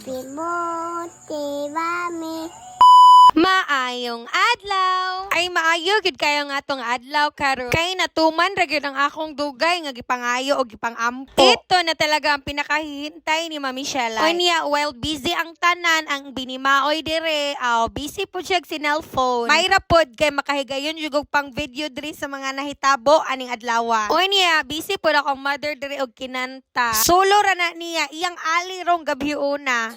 Happy birthday, Mami. Maayong adlaw. Ay maayo gid kayo nga atong adlaw karon. Kay natuman ra gyud ang akong dugay nga gipangayo o gipangampo. Ito na talaga ang pinakahihintay ni Mami Shella. Unya, while busy ang tanan, ang binimaoy dire, busy po siya si cellphone. Mayra pod kay makahigayon jud og pang video dire sa mga nahitabo aning adlaw. Unya, busy pod akong mother dire og kinanta. Solo ra na niya iyang ali rong gabi una.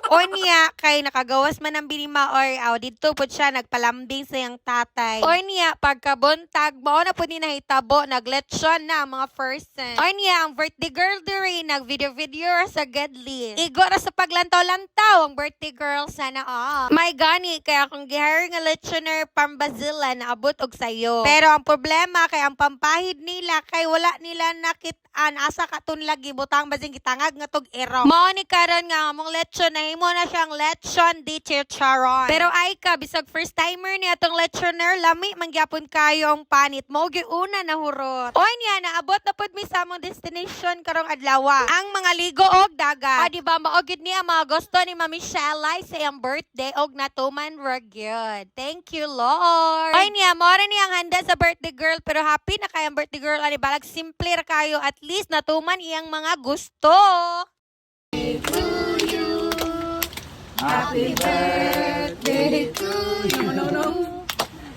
O niya, kay nakagawas man ang binima or dito po siya nagpalambing sa iyang tatay. O niya, pagkabuntag, mao na po ni nahitabo, nagletsyon na ang mga person. O niya, ang birthday girl diri, nag-video sa Gedli. Igo ra sa paglantaw-lantaw ang birthday girl, sana may gani, kaya kung gihire nga lechioner pambazila, naabot og sayo. Pero ang problema, kay ang pampahid nila, kay wala nila nakitaan, asa katunlag, gibutang basing gitangag nga tog ero. Mao ni karon nga among lechon na mo na siyang lechon di chicharon. Pero ay ka, bisag first timer niya itong lechoner, lami mangyapon kayo ang panit. Mogi una na hurot. O niya, naabot na pod mi sa among destination karong adlawa. Ang mga ligo og dagat. O diba, maogid niya mga gusto ni Mami Shella sa iyang birthday og natuman ra gyud. Thank you, Lord. O niya, mora niya ang handa sa birthday girl, pero happy na kayang birthday girl. Ani balag simple ra kayo, at least natuman iyang mga gusto. Happy birthday to you.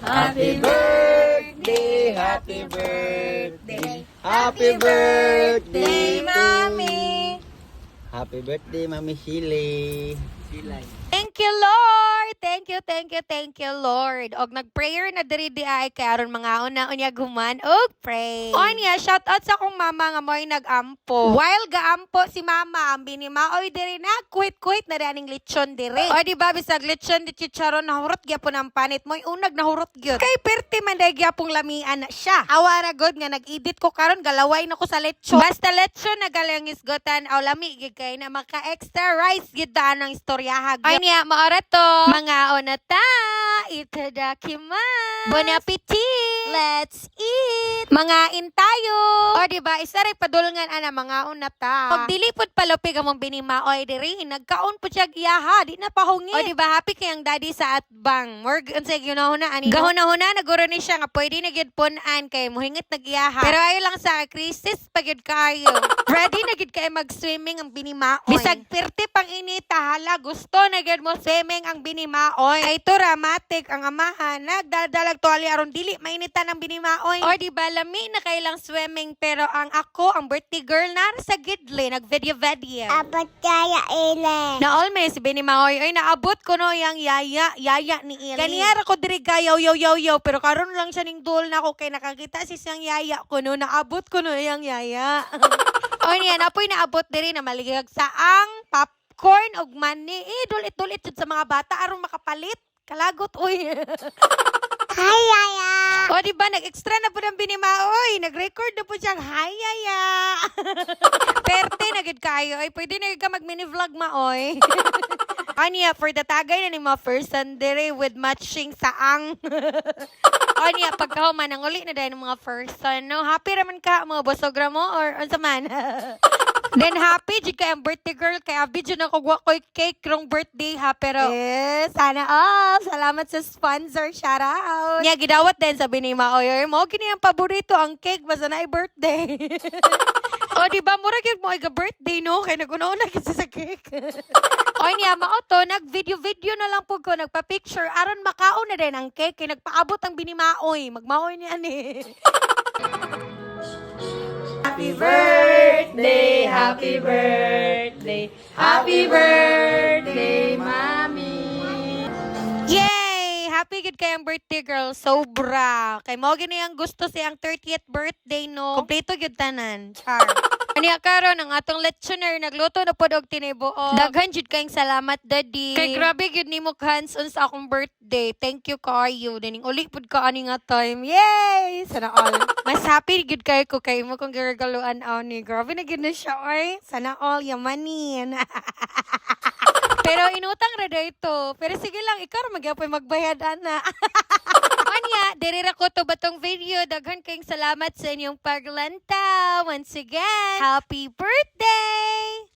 Happy birthday, happy birthday. Happy birthday, Mami. Happy birthday, Mami Shiley. Thank you, Lord! Thank you, Lord. Og nag-prayer na diri di ay kay aron mga una-unya guman og pray. O niya, shout out sa akong mama nga mo'y nag-ampo. While gaampo si mama, ang binimaoy diri na, kuit-kuit na daning lechon diri. O di ba bisag lechon di chicharon nahurot gyapon ang panit mo'y unag nahurot gyud. Kay perti man day gyapong lamian na siya. Awara god nga nag-edit ko karon galaway na ko sa lechon. Basta lechon na galang isgotan aw lami gid kay na maka-extra rice gid daan ang istoryahag. Ay niya, maorat to. Mga onata, itadakimasu. Bon appetit. Let's eat. Mga intayo. O diba, isa rin padulngan ana mga onata. Pag dilipod palupig among binimaoy diri, nagkaon po siya giyaha, di na pahungit. O diba, happy kayang daddy sa atbang. Morg, unsay ginahuna ani. Gahuna-huna naguro ni siya nga pwede na gyud punan kay mohingit nagyaha. Pero ayo lang sa krisis pagyud kayo. Ready na gyud kay mag-swimming ang binimaoy. Bisag pirti pang inita, hala gusto na gyud mo swimming ang binimaoy. Ay ito dramatic ang amahan. Nagdadalag tuwali aron dili mainitan ang binimaoy. O di ba lami na kailang swimming, pero ang ako, ang birthday girl na sa Gidli, nag-video. Abot kaya ile. Na all may si binimaoy, ay naabot ko no yung yaya ni Ili. Ganiyara ko diri gayaw, yo, pero karon lang siya ning dul na ako kay nakakita si siyang yaya ko no, naabot ko no yung yaya. O niya, napoy naabot diri na maligag sa ang popcorn og mani. Dulit-dulit jud sa mga bata aron makapalit. Kalagot, uy. Hi, Yaya. O, diba, nag-extra na po ng binimaoy. Nag-record na po siyang, hi, yaya. Perte, nagid kayo. Ay, pwede na ka mag-mini-vlog, maoy. Anya, for the tagay na ni mga first Sunday with matching saang. Anya, pagkahuman, ang uli na dahil ng mga first son. No? Happy raman ka, mga bosogra mo, or unsa man? Then happy jud kay ang birthday girl kay abi jud na kugwa koy cake rong birthday ha, pero sana salamat sa sponsor, shout out. Nya gidawat din sabi ni Maoy, mo kini ang paborito ang cake basta na birthday. O di ba mura gyud mo iga birthday no kay nag-una kasi sa cake. O niya mao to nag-video na lang pud ko, nagpa-picture aron makaon na din ang cake kay nagpaabot ang binimaoy. Magmaoy niya ni. Happy birthday, happy birthday, happy birthday, Mami. Yay! Happy good kayang birthday girl. Sobra. Kay mo gini ang gusto siyang 30th birthday no. Kompleto gyud tanan. Char. Aniya karon ang atong lechoner nagluto na pod og tinibuok. Daghan jud kayong salamat daddy. Kay grabe gyud nimo hands-on sa akong birthday. Thank you kayo. Dining uli pod ka ani nga time. Yay! Sana all. Mas happy gyud kay ko kay mo kung giregaluan ani. Grabe na gyud na siya oy. Sana all yamanin. Pero inutang ra dito. Pero sige lang, ikaw ra magyapoy magbayad ana. Anya, diri ra ko to batong video. Daghan kayong salamat sa inyong paglantaw. Once again, happy birthday!